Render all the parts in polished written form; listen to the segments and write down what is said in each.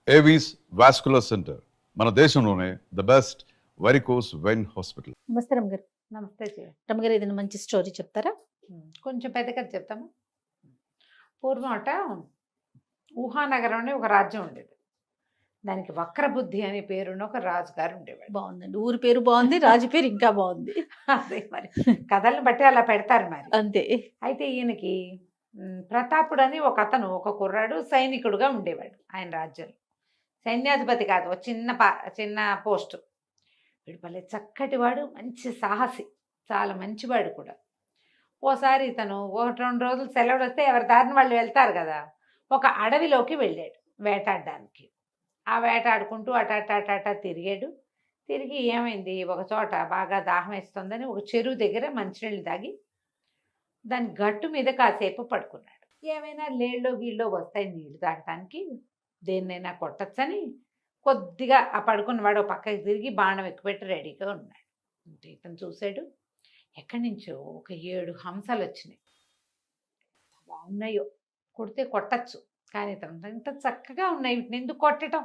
Avis vascular centre మన దేశంలోనే the best varicose vein hospital. నమస్తే రమగారు. నమస్తే జయ. రమగారు ఏదైనా మంచి స్టోరీ చెప్తారా? కొంచెం పెద్ద కథ చెప్తాము. పూర్వం అట ఊహానగరం అనే ఒక రాజ్యం ఉండేది. దానికి వక్రబుద్ధి అనే పేరున్న ఒక రాజుగారు ఉండేవాడు. బాగుందండి, ఊరి పేరు బాగుంది, రాజు పేరు ఇంకా బాగుంది. అదే మరి కథలను బట్టి అలా పెడతారు మరి. అంతే. అయితే ఈయనకి ప్రతాపుడు అని ఒక అతను, ఒక కుర్రాడు సైనికుడుగా ఉండేవాడు ఆయన రాజ్యంలో. సైన్యాధిపతి కాదు, ఒక చిన్న పోస్టు. వీడు భలే చక్కటి వాడు, మంచి సాహసి, చాలా మంచివాడు కూడా. ఓసారి ఇతను 1-2 రోజులు సెలవులు వస్తే ఎవరి దారిని వాళ్ళు వెళ్తారు కదా, ఒక అడవిలోకి వెళ్ళాడు వేటాడడానికి. ఆ వేటాడుకుంటూ అటాట తిరిగాడు. తిరిగి ఏమైంది, ఒక చోట బాగా దాహం వేస్తుందని ఒక చెరువు దగ్గర మంచినీళ్ళు తాగి దాని గట్టు మీద కాసేపు పడుకున్నాడు. ఏమైనా లేళ్ళో గీళ్ళో వస్తాయి నీళ్లు తాగటానికి, దేన్నైనా కొట్టచ్చని కొద్దిగా ఆ పడుకున్నవాడు పక్కకి తిరిగి బాణం ఎక్కుపెట్టి రెడీగా ఉన్నాడు. అంటే ఇతను చూశాడు, ఎక్కడి నుంచో ఒక 7 హంసలు వచ్చినాయి. బాగున్నాయో, కొడితే కొట్టచ్చు, కానీ ఇతను ఇంత చక్కగా ఉన్నాయి, వీటిని ఎందుకు కొట్టడం,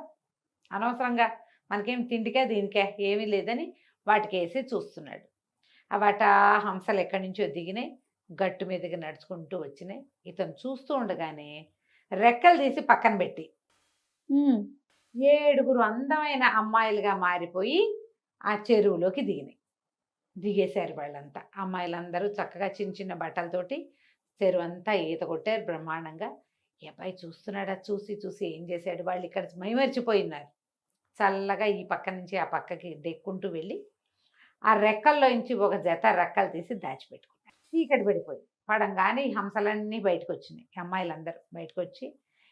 అనవసరంగా మనకేం తిండికే దీనికే ఏమీ లేదని వాటికి వేసి చూస్తున్నాడు. వాటి హంసలు ఎక్కడి నుంచో దిగినాయి, గట్టు మీదకి నడుచుకుంటూ వచ్చినాయి. ఇతను చూస్తూ ఉండగానే రెక్కలు తీసి పక్కన పెట్టి 7 అందమైన అమ్మాయిలుగా మారిపోయి ఆ చెరువులోకి దిగేశారు వాళ్ళంతా. అమ్మాయిలందరూ చక్కగా చిన్న చిన్న బట్టలతోటి చెరువు అంతా ఈత కొట్టారు బ్రహ్మాండంగా. ఈ అబ్బాయి చూస్తున్నాడు, చూసి చూసి ఏం చేశాడు, వాళ్ళు ఇక్కడ మైమరిచిపోయినారు. చల్లగా ఈ పక్క నుంచి ఆ పక్కకి దెక్కుంటూ వెళ్ళి ఆ రెక్కల్లో నుంచి ఒక జత రెక్కలు తీసి దాచిపెట్టుకున్నాడు. చీకటి పడిపోయి పడంగానే ఈ హంసలన్నీ బయటకు వచ్చినాయి. అమ్మాయిలందరూ బయటకు వచ్చి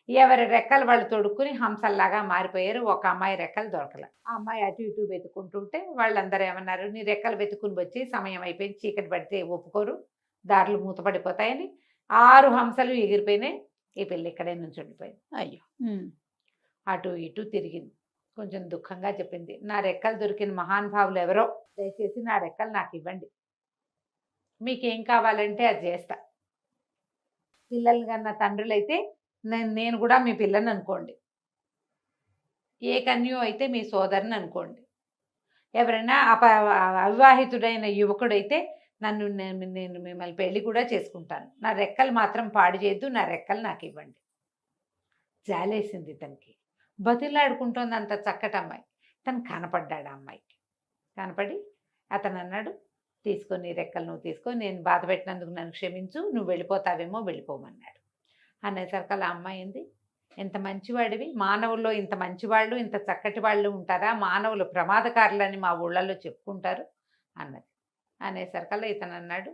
ఎవరి రెక్కలు వాళ్ళు తొడుక్కుని హంసల్లాగా మారిపోయారు. ఒక అమ్మాయి రెక్కలు దొరకలే. ఆ అమ్మాయి అటు ఇటు వెతుక్కుంటుంటే వాళ్ళందరూ ఏమన్నారు, నీ రెక్కలు వెతుక్కుని వచ్చి సమయం అయిపోయింది, చీకటి పడితే ఒప్పుకోరు, దారులు మూతపడిపోతాయని 6 హంసలు ఎగిరిపోయినాయి. ఈ పిల్ల ఇక్కడే నుంచి ఉండిపోయింది. అయ్యో. అటు ఇటు తిరిగింది, కొంచెం దుఃఖంగా చెప్పింది, నా రెక్కలు దొరికిన మహానుభావులు ఎవరో, దయచేసి నా రెక్కలు నాకు ఇవ్వండి, మీకేం కావాలంటే అది చేస్తా. పిల్లలు కన్నా తండ్రులైతే నేను కూడా మీ పిల్లని అనుకోండి, ఏ కన్యో అయితే మీ సోదరుని అనుకోండి, ఎవరైనా అవివాహితుడైన యువకుడైతే నేను మిమ్మల్ని పెళ్లి కూడా చేసుకుంటాను, నా రెక్కలు మాత్రం పాడు చేయొద్దు, నా రెక్కలు నాకు ఇవ్వండి. జాలేసింది ఇతనికి, బతిలాడుకుంటోంది అంత చక్కటి అమ్మాయి. తను కనపడ్డాడు ఆ అమ్మాయికి. కనపడి అతను అన్నాడు, తీసుకొని రెక్కలు నువ్వు తీసుకో, నేను బాధ పెట్టినందుకు నన్ను క్షమించు, నువ్వు వెళ్ళిపోతావేమో వెళ్ళిపోమన్నాడు. అనేసరికి ఆ అమ్మాయి ఏంది, ఎంత మంచివాడివి, మానవుల్లో ఇంత మంచివాళ్ళు ఇంత చక్కటి వాళ్ళు ఉంటారా, మానవులు ప్రమాదకారులని మా ఊళ్ళల్లో చెప్పుకుంటారు అన్నది. అనేసరికల్లా ఇతను అన్నాడు,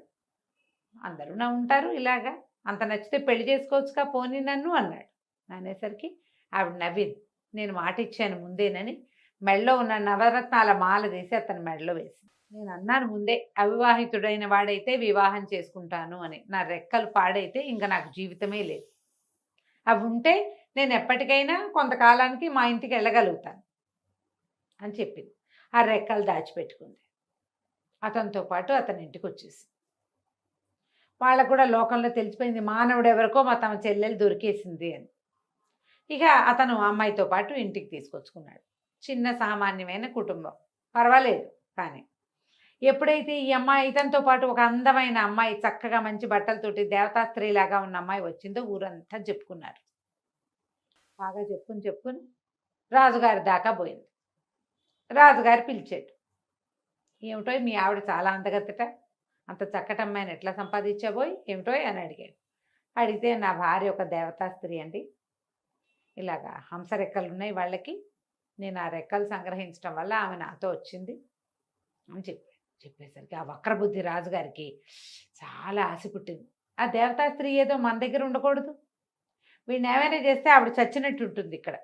అందరూ నా ఉంటారు ఇలాగా, అంత నచ్చితే పెళ్లి చేసుకోవచ్చుగా పోనీ నన్ను అన్నాడు. అనేసరికి ఆవిడ నవ్వింది, నేను మాట ఇచ్చాను ముందేనని మెడలో ఉన్న నవరత్నాల మాల తీసి అతని మెడలో వేసింది. నేను అన్నాను ముందే, అవివాహితుడైన వాడైతే వివాహం చేసుకుంటాను అని, నా రెక్కలు పాడైతే ఇంకా నాకు జీవితమే లేదు, అవి ఉంటే నేను ఎప్పటికైనా కొంతకాలానికి మా ఇంటికి వెళ్ళగలుగుతాను అని చెప్పింది. ఆ రెక్కలు దాచిపెట్టుకుంది. అతనితో పాటు అతని ఇంటికి వచ్చేసి వాళ్ళకు కూడా లోకంలో తెలిసిపోయింది, మానవుడు ఎవరికో మా తమ చెల్లెలు దొరికేసింది అని. ఇక అతను అమ్మాయితో పాటు ఇంటికి తీసుకొచ్చుకున్నాడు. చిన్న సామాన్యమైన కుటుంబం, పర్వాలేదు. కానీ ఎప్పుడైతే ఈ అమ్మాయి ఇతనితో పాటు ఒక అందమైన అమ్మాయి, చక్కగా మంచి బట్టలతోటి దేవతా స్త్రీలాగా ఉన్న అమ్మాయి వచ్చిందో ఊరంతా చెప్పుకున్నారు. బాగా చెప్పుకుని రాజుగారి దాకా పోయింది. రాజుగారు పిలిచాడు, ఏమిటో మీ ఆవిడ చాలా అందగత్తట, అంత చక్కటి అమ్మాయిని ఎట్లా సంపాదించాబోయ్ ఏమిటో అని అడిగాడు. అడిగితే నా భార్య ఒక దేవతా స్త్రీ అండి, ఇలాగా హంస రెక్కలు ఉన్నాయి వాళ్ళకి, నేను ఆ రెక్కలు సంగ్రహించడం వల్ల ఆమె నాతో వచ్చింది అని చెప్పేసరికి ఆ వక్రబుద్ధి రాజుగారికి చాలా ఆశ పుట్టింది. ఆ దేవతా స్త్రీ ఏదో మన దగ్గర ఉండకూడదు, వీడిని ఏమైనా చేస్తే ఆవిడ చచ్చినట్టు ఉంటుంది ఇక్కడ.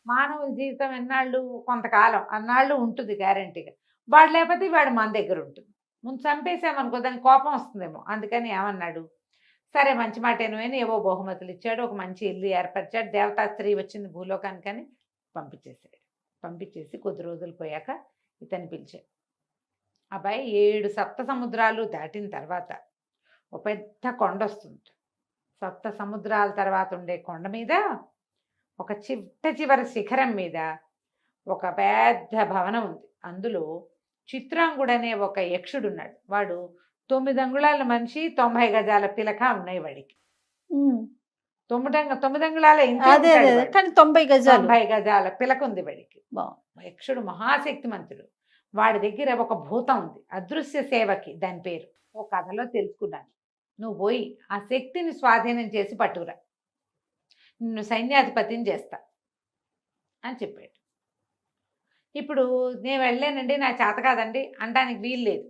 మానవుల జీవితం ఎన్నాళ్ళు, కొంతకాలం అన్నాళ్ళు ఉంటుంది గ్యారంటీగా, వాడు లేకపోతే వాడు మన దగ్గర ఉంటుంది. ముందు చంపేసామనుకో దానికి కోపం వస్తుందేమో, అందుకని ఏమన్నాడు, సరే మంచి మాటేను అని ఏవో బహుమతులు ఇచ్చాడు, ఒక మంచి ఇల్లు ఏర్పరిచాడు, దేవతా స్త్రీ వచ్చింది భూలోకానికని పంపించేసాడు. పంపించేసి కొద్ది రోజులు పోయాక ఇతన్ని పిలిచాడు. అబ్బాయి 7 సప్త సముద్రాలు దాటిన తర్వాత ఒక పెద్ద కొండ వస్తుంది. సప్త సముద్రాల తర్వాత ఉండే కొండ మీద ఒక చివరి శిఖరం మీద ఒక పెద్ద భవనం ఉంది. అందులో చిత్రాంగుడు అనే ఒక యక్షుడు ఉన్నాడు. వాడు 9 అంగుళాల మనిషి, 90 గజాల పిలక ఉన్నాయి వాడికి. ఉమ్. 9 అంగుళాల ఇంతే అదే ఉంటాడు అదే వాడు. కానీ 90 గజాలు 90 గజాల పిలక ఉంది వాడికి. బాగుంది. యక్షుడు మహాశక్తిమంతుడు. వాడి దగ్గర ఒక భూతం ఉంది, అదృశ్య సేవకి దాని పేరు. ఓ కథలో తెలుసుకున్నాను. నువ్వు పోయి ఆ శక్తిని స్వాధీనం చేసి పట్టుకురా, నిన్ను సైన్యాధిపతిని చేస్తా అని చెప్పాడు. ఇప్పుడు నేను వెళ్ళానండి, నా చేత కాదండి అనడానికి వీలు లేదు.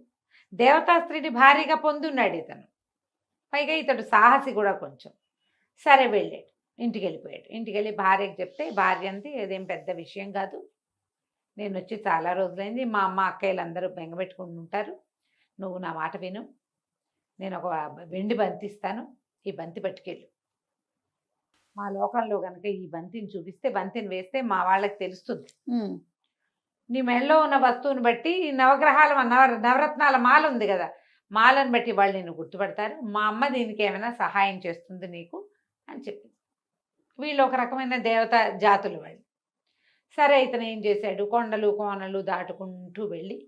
దేవతాస్త్రీని భారీగా పొందున్నాడు ఇతను. పైగా ఇతడు సాహసి కూడా కొంచెం. సరే వెళ్ళాడు, ఇంటికి వెళ్ళిపోయాడు. ఇంటికి వెళ్ళి భార్యకి చెప్తే భార్య అంది, ఏదేం పెద్ద విషయం కాదు, నేను వచ్చి చాలా రోజులైంది, మా అమ్మ అక్కయ్యలు అందరూ బెంగపెట్టుకుని ఉంటారు, నువ్వు నా మాట విను, నేను ఒక వెండి బంతి ఇస్తాను, ఈ బంతి పట్టుకెళ్ళు. మా లోకంలో కనుక ఈ బంతిని చూపిస్తే, బంతిని వేస్తే మా వాళ్ళకి తెలుస్తుంది. ఉమ్. నీ మెడలో ఉన్న వస్తువుని బట్టి నవగ్రహాల నవరత్నాల మాల ఉంది కదా, మాలను బట్టి వాళ్ళు నిన్ను గుర్తుపడతారు. మా అమ్మ దీనికి ఏమైనా సహాయం చేస్తుంది నీకు అని చెప్పింది. వీళ్ళు ఒక రకమైన దేవత జాతులు వాళ్ళు. సరే ఇతను ఏం చేశాడు, కొండలు కోనలు దాటుకుంటూ వెళ్ళి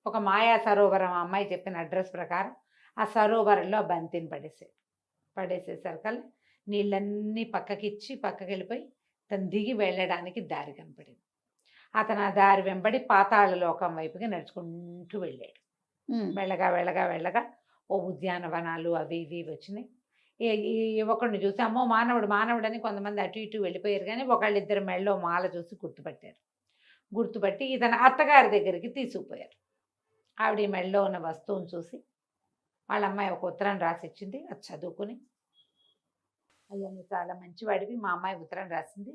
ఒక మాయా సరోవరం, అమ్మాయి చెప్పిన అడ్రస్ ప్రకారం ఆ సరోవరంలో బంతిని పడేసేసరికల్లా నీళ్ళన్నీ పక్కకిచ్చి పక్కకి వెళ్ళిపోయి తను దిగి వెళ్ళడానికి దారి కనపడింది. అతను ఆ దారి వెంబడి పాతాళ లోకం వైపుకి నడుచుకుంటూ వెళ్ళాడు. వెళ్ళగా వెళ్ళగా వెళ్ళగా ఓ ఉద్యానవనాలు అవి ఇవి వచ్చినాయి. ఈ యువకుడిని చూసి అమ్మో మానవుడు అని కొంతమంది అటు ఇటు వెళ్ళిపోయారు, కానీ ఒకళ్ళిద్దరు మెళ్ళో మాల చూసి గుర్తుపట్టి ఇతను అత్తగారి దగ్గరికి తీసుకుపోయారు. ఆవిడ మెళ్ళో ఉన్న వస్తువుని చూసి వాళ్ళ అమ్మాయి ఒక ఉత్తరం రాసిచ్చింది. అది చదువుకుని, అయ్యా నువ్వు చాలా మంచివాడివి, మా అమ్మాయి ఉత్తరం రాసింది,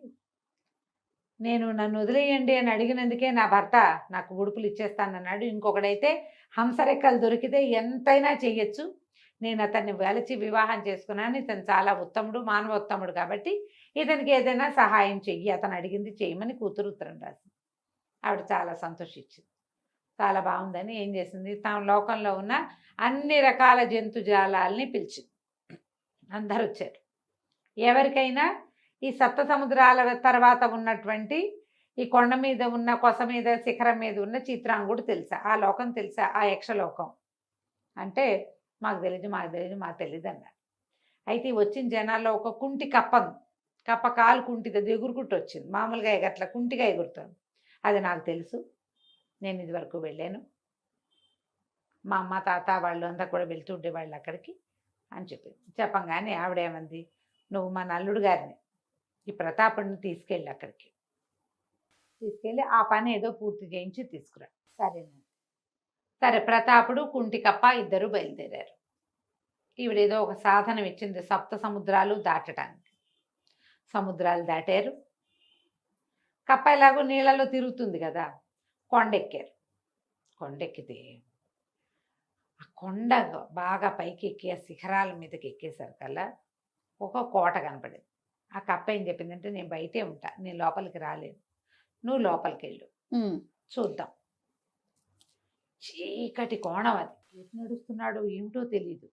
నేను నన్ను వదిలేయండి అని అడిగినందుకే నా భర్త నాకు ఉడుపులు ఇచ్చేస్తానన్నాడు, ఇంకొకడైతే హంసరెక్కలు దొరికితే ఎంతైనా చెయ్యొచ్చు, నేను అతన్ని వెలచి వివాహం చేసుకున్నాను, ఇతను చాలా ఉత్తముడు, మానవోత్తముడు, కాబట్టి ఇతనికి ఏదైనా సహాయం చెయ్యి, అతను అడిగింది చేయమని కూతురు ఉత్తరం రాసింది. ఆవిడ చాలా సంతోషించింది. చాలా బాగుందని ఏం చేసింది, తమ లోకంలో ఉన్న అన్ని రకాల జంతుజాలాల్ని పిలిచింది. అందరూ వచ్చారు. ఎవరికైనా ఈ సప్త సముద్రాల తర్వాత ఉన్నటువంటి ఈ కొండ మీద ఉన్న, కొస మీద, శిఖరం మీద ఉన్న చిత్రాంగుడు తెలుసా, ఆ లోకం తెలుసా, ఆ యక్షలోకం అంటే మాకు తెలియదు అన్నారు. అయితే వచ్చిన జనాల్లో ఒక కుంటి కప్ప కాలు కుంటిది ఎగురుకుంటూ వచ్చింది. మామూలుగా ఎగట్ల కుంటిగా ఎగురుతుంది. అది నాకు తెలుసు, నేను ఇది వరకు వెళ్ళాను, మా అమ్మ తాత వాళ్ళు అంతా కూడా వెళ్తుండే వాళ్ళు అక్కడికి అని చెప్పింది. చెప్పంగానే ఆవిడేమంది, నువ్వు మా నల్లుడు గారిని, ఈ ప్రతాపుడిని తీసుకెళ్ళి అక్కడికి తీసుకెళ్ళి ఆ పని ఏదో పూర్తి చేయించి తీసుకురా. సరే ప్రతాపుడు కుంటికప్ప ఇద్దరు బయలుదేరారు. ఈవిడేదో ఒక సాధనం ఇచ్చింది, సప్త సముద్రాలు దాటడానికి. సముద్రాలు దాటారు. కప్ప ఎలాగో నీళ్ళలో తిరుగుతుంది కదా, కొండెక్కారు. కొండెక్కితే ఆ కొండ బాగా పైకి ఎక్కి ఆ శిఖరాల మీదకి ఎక్కేసరికల్లా ఒక కోట కనపడింది. ఆ కప్ప ఏం చెప్పిందంటే, నేను బయటే ఉంటా, నేను లోపలికి రాలేను, నువ్వు లోపలికి వెళ్ళు, చూద్దాం. చీకటి కోణం, అది ఎటు నడుస్తున్నాడో ఏమిటో తెలీదు.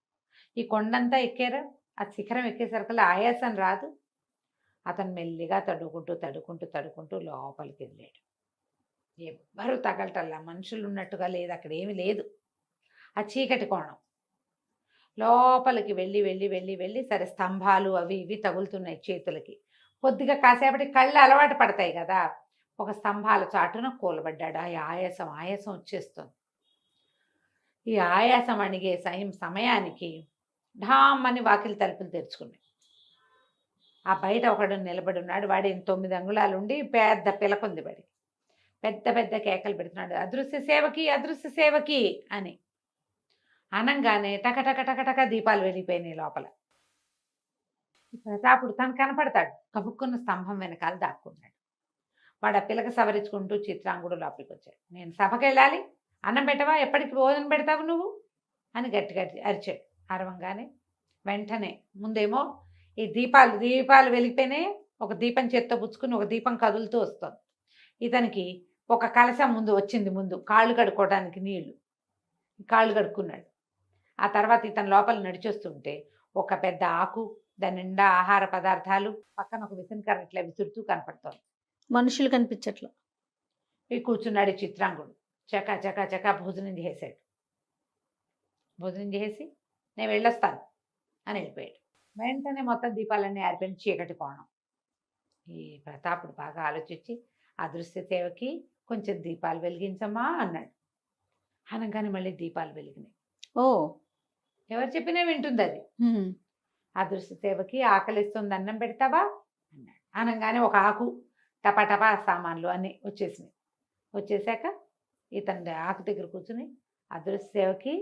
ఈ కొండంతా ఎక్కారా, ఆ శిఖరం ఎక్కేసరికల్లా ఆయాసం రాదు. అతను మెల్లిగా తడుకుంటూ లోపలికి వెళ్ళాడు. ఎవ్వరూ తగలటల్లా, మనుషులు ఉన్నట్టుగా లేదు, అక్కడ ఏమీ లేదు. ఆ చీకటి కోణం లోపలికి వెళ్ళి సరే స్తంభాలు అవి ఇవి తగులుతున్నాయి చేతులకి. కొద్దిగా కాసేపటి కళ్ళు అలవాటు పడతాయి కదా, ఒక స్తంభాల చాటున కూలబడ్డాడు. ఆ ఆయాసం వచ్చేస్తుంది. ఈ ఆయాసం అణిగే సమయానికి ఢామ్మని వాకిలి తలుపులు తెరుచుకున్నాయి. ఆ బయట ఒకడు నిలబడి ఉన్నాడు. వాడి 9 అంగుళాలు ఉండి పెద్ద పిలకుంది, వాడికి పెద్ద కేకలు పెడుతున్నాడు, అదృశ్య సేవకి అని. అనంగానే టకటక దీపాలు వెలిగిపోయినాయి లోపల. ప్రతాపుడు తను కనపడతాడు, కబుక్కున్న స్తంభం వెనకాల దాక్కున్నాడు. వాడు ఆ పిలక సవరించుకుంటూ చిత్రాంగుడు లోపలికి వచ్చాడు. నేను సభకి వెళ్ళాలి, అన్నం పెట్టవా, ఎప్పటికి భోజనం పెడతావు నువ్వు అని గట్టిగా అరిచాడు. అరవంగానే వెంటనే ముందేమో ఈ దీపాలు వెలిగిపోయినాయి. ఒక దీపం చేత్తో పుచ్చుకుని ఒక దీపం కదులుతూ వస్తుంది. ఇతనికి ఒక కలశం ముందు కాళ్ళు కడుక్కోవడానికి నీళ్లు, కాళ్ళు కడుక్కున్నాడు. ఆ తర్వాత ఇతను లోపల నడిచొస్తుంటే ఒక పెద్ద ఆకు, దాని నిండా ఆహార పదార్థాలు, పక్కన ఒక విసనకర్ర ఇట్లా విసురుతూ కనపడుతోంది. మనుషులు కనిపించట్లా. ఈ కూర్చున్నాడు ఈ చిత్రాంగుడు. చకా చకా చకా భోజనం చేసాడు. భోజనం చేసి నేను వెళ్ళొస్తాను అని వెళ్ళిపోయాడు. వెంటనే మొత్తం దీపాలన్నీ ఆరిపోయిన చీకటి కోణం. ఈ ప్రతాపుడు బాగా ఆలోచించి అదృశ్య సేవకి కొంచెం దీపాలు వెలిగించమ్మా అన్నాడు. అనగానే మళ్ళీ దీపాలు వెలిగినాయి. ఓ. ఎవరు చెప్పినా వింటుంది అది. ఉమ్. అదృశ్య సేవకి ఆకలిస్తుంది, అన్నం పెడతావా అన్నాడు. అనగానే ఒక ఆకు టపా సామాన్లు అన్నీ వచ్చేసినాయి. వచ్చేసాక ఇతను ఆకు దగ్గర కూర్చుని అదృశ్య సేవకి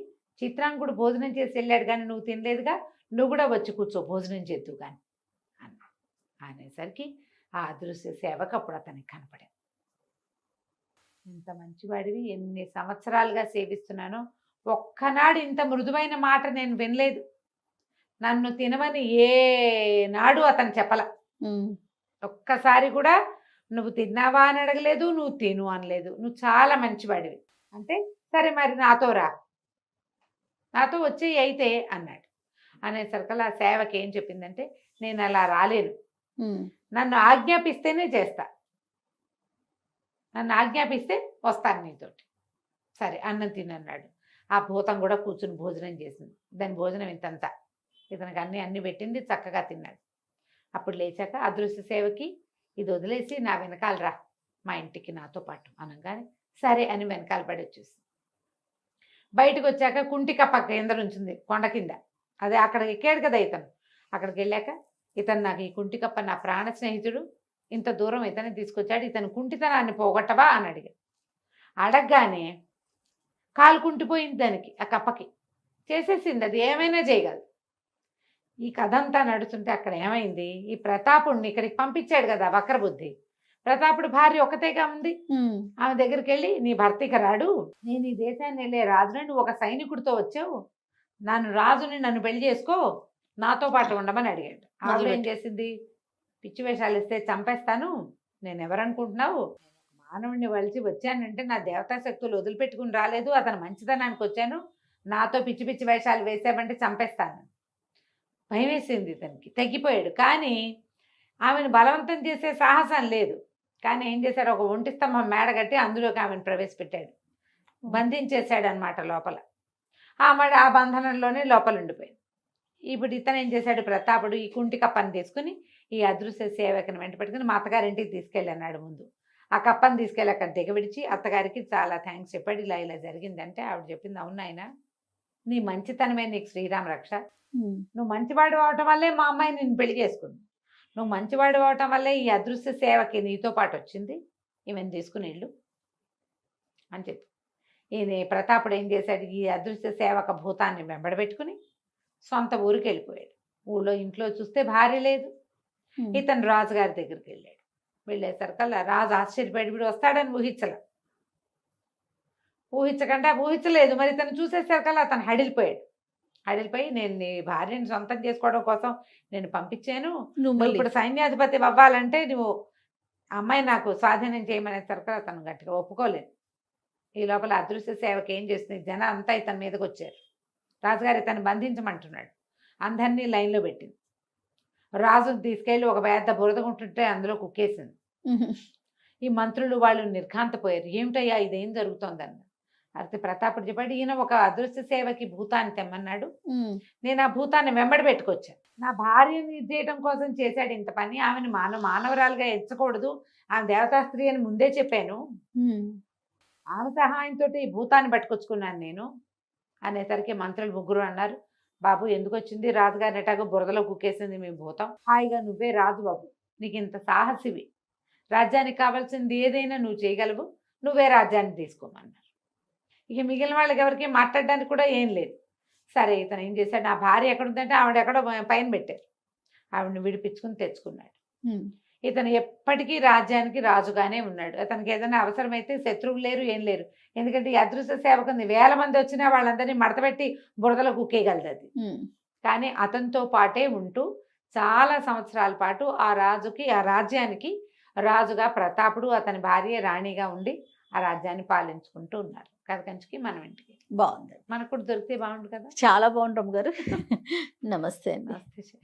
చిత్రాంగుడు భోజనం చేసి వెళ్ళాడు కానీ నువ్వు తినలేదుగా, నువ్వు కూడా వచ్చి కూర్చో భోజనం చేద్దు కానీ అన్నాడు. అనేసరికి ఆ అదృశ్య సేవకు అప్పుడు అతనికి కనపడాడు. ఇంత మంచివాడివి, ఎన్ని సంవత్సరాలుగా సేవిస్తున్నానో ఒక్కనాడు ఇంత మృదువైన మాట నేను వినలేదు. నన్ను తినవని ఏనాడు అతను చెప్పల. ఉమ్. ఒక్కసారి కూడా నువ్వు తిన్నావా అని అడగలేదు, నువ్వు తిను అనలేదు. నువ్వు చాలా మంచివాడివి అంటే సరే మరి నాతో రా, నాతో వచ్చేయి అయితే అన్నాడు. అనేసరికల్లా ఆ సేవకి ఏం చెప్పిందంటే నేను అలా రాలేను, ఉమ్. నన్ను ఆజ్ఞాపిస్తేనే చేస్తా, నన్ను ఆజ్ఞాపిస్తే వస్తాను నీతోటి. సరే అన్నం తినన్నాడు. ఆ భూతం కూడా కూర్చుని భోజనం చేసింది. దాని భోజనం ఇంతంతా ఇతనికి అన్నీ పెట్టింది, చక్కగా తిన్నాడు. అప్పుడు లేచాక అదృశ్య సేవకి ఇది వదిలేసి నా వెనకాల రా మా ఇంటికి నాతో పాటు అనగానే సరే అని వెనకాల పడి వచ్చేసి బయటకు వచ్చాక కుంటికప్ప కింద ఉంచింది కొండ కింద. అదే అక్కడ ఎక్కాడు కదా ఇతను. అక్కడికి వెళ్ళాక ఇతను నాకు ఈ కుంటికప్ప నా ప్రాణ స్నేహితుడు, ఇంత దూరం ఇతన్ని తీసుకొచ్చాడు, ఇతను కుంటితనాన్ని పోగొట్టవా అని అడిగాడు. అడగగానే కాలు కుంటిపోయింది దానికి, ఆ కప్పకి చేసేసింది, అది ఏమైనా చేయగలదు. ఈ కథ అంతా నడుస్తుంటే అక్కడ ఏమైంది, ఈ ప్రతాపుడిని ఇక్కడికి పంపించాడు కదా వక్రబుద్ధి, ప్రతాపుడు భార్య ఒకతేగా ఉంది. ఉమ్. ఆమె దగ్గరికి వెళ్ళి నీ భర్త ఇక రాడు, నేను ఈ దేశాన్ని వెళ్ళే రాజుని, నువ్వు ఒక సైనికుడితో వచ్చావు, నన్ను పెళ్లి చేసుకో, నాతో పాటు ఉండమని అడిగాడు. ఆవిడ ఏం చేసింది, పిచ్చి వేషాలు ఇస్తే చంపేస్తాను, నేను ఎవరనుకుంటున్నావు, మానవుడిని వలిచి వచ్చానంటే నా దేవతా శక్తులు వదిలిపెట్టుకుని రాలేదు, అతను మంచితనానికి వచ్చాను, నాతో పిచ్చి పిచ్చి వేషాలు వేసామంటే చంపేస్తాను. భయం వేసింది ఇతనికి, తగ్గిపోయాడు. కానీ ఆమెను బలవంతం చేసే సాహసం లేదు. కానీ ఏం చేశాడు, ఒక ఒంటి స్తంభం మేడ కట్టి అందులోకి ఆమెను ప్రవేశపెట్టాడు, బంధించేశాడు అనమాట లోపల. ఆ బంధనంలోనే లోపల ఉండిపోయింది. ఇప్పుడు ఇతను ఏం చేశాడు, ప్రతాపుడు ఈ కుంటి కప్పని తీసుకుని ఈ అదృశ్య సేవకుని వెంట పెట్టుకుని మా అత్తగారింటికి తీసుకెళ్ళన్నాడు. ముందు ఆ కప్పని తీసుకెళ్ళి అక్కడ దిగవిడిచి అత్తగారికి చాలా థ్యాంక్స్ చెప్పాడు. ఇలా ఇలా జరిగిందంటే ఆవిడ చెప్పింది, అవును ఆయన నీ మంచితనమే నీకు శ్రీరామ రక్ష, నువ్వు మంచివాడు అవటం వల్లే మా అమ్మాయి నిన్ను పెళ్లి చేసుకుంది, నువ్వు మంచివాడు అవటం వల్లే ఈ అదృశ్య సేవకి నీతో పాటు వచ్చింది, ఈమెను తీసుకుని వెళ్ళు అని చెప్పి ఈయన ప్రతాపుడు ఏం చేశాడు, ఈ అదృశ్య సేవక భూతాన్ని వెంబడబెట్టుకుని సొంత ఊరికి వెళ్ళిపోయాడు. ఇంట్లో చూస్తే భార్య లేదు. ఇతను రాజుగారి దగ్గరికి వెళ్ళాడు. వెళ్ళేసరికల్లా రాజు ఆశ్చర్యపడి వీడు వస్తాడని ఊహించలేదు. మరి ఇతను చూసేసరికల్లా అతను హడిలిపోయి నేను నీ భార్యని సొంతం చేసుకోవడం కోసం నేను పంపించాను, నువ్వు ఇప్పుడు సైన్యాధిపతి అవ్వాలంటే నువ్వు అమ్మాయి నాకు స్వాధీనం చేయమనేసరికి అతను గట్టిగా ఒప్పుకోలేదు. ఈ లోపల అదృశ్య సేవకి ఏం చేస్తుంది, జనం అంతా ఇతని మీదకి వచ్చారు. రాజుగారు ఇతను బంధించమంటున్నాడు. అందరినీ లైన్లో పెట్టింది. రాజును తీసుకెళ్ళి ఒక పెద్ద బురదగుంటుంటే అందులో కుక్కేసింది. ఈ మంత్రులు వాళ్ళు నిర్ఘాంతపోయారు, ఏమిటయ్యా ఇదేం జరుగుతోందన్న. అయితే ప్రతాపుడు చెప్పాడు, ఈయన ఒక అదృశ్య సేవకి భూతాన్ని తెమ్మన్నాడు, నేను ఆ భూతాన్ని వెంబడి పెట్టుకొచ్చాను, నా భార్యని చేయడం కోసం చేశాడు ఇంత పని, ఆమెను మానవరాలుగా ఎంచకూడదు, ఆమె దేవతా స్త్రీ అని ముందే చెప్పాను, ఆమె సహాయంతో ఈ భూతాన్ని పట్టుకొచ్చుకున్నాను నేను అనేసరికి మంత్రులు ముగ్గురు అన్నారు, బాబు ఎందుకు వచ్చింది, రాజుగారిని ఎటాగో బురదలో కుక్కేసింది మీ భూతం, హాయిగా నువ్వే రాజు బాబు, నీకు ఇంత సాహసివి, రాజ్యానికి కావాల్సింది ఏదైనా నువ్వు చేయగలవు, నువ్వే రాజ్యాన్ని తీసుకోమన్నారు. ఇక మిగిలిన వాళ్ళకి ఎవరికి మాట్లాడడానికి కూడా ఏం లేదు. సరే ఇతను ఏం చేశాడు, నా భార్య ఎక్కడుందంటే ఆవిడ ఎక్కడో పైన పెట్టారు, ఆవిడని విడిపించుకుని తెచ్చుకున్నాడు. ఇతను ఎప్పటికీ రాజ్యానికి రాజుగానే ఉన్నాడు. అతనికి ఏదైనా అవసరమైతే శత్రువులు లేరు, ఏం లేరు. ఎందుకంటే ఈ అదృశ్య సేవకుంది 1000 మంది వచ్చినా వాళ్ళందరినీ మడతపెట్టి బురదలో కుక్కేయగలదు అది. కానీ అతనితో పాటే ఉంటూ చాలా సంవత్సరాల పాటు ఆ రాజ్యానికి రాజుగా ప్రతాపుడు, అతని భార్య రాణిగా ఉండి ఆ రాజ్యాన్ని పాలించుకుంటూ ఉన్నారు. కథ కంచికి మనం ఇంటికి. బాగుంది. మనకు కూడా దొరికితే బాగుండు కదా. చాలా బాగుంటాం గారు. నమస్తే అండి. నమస్తే.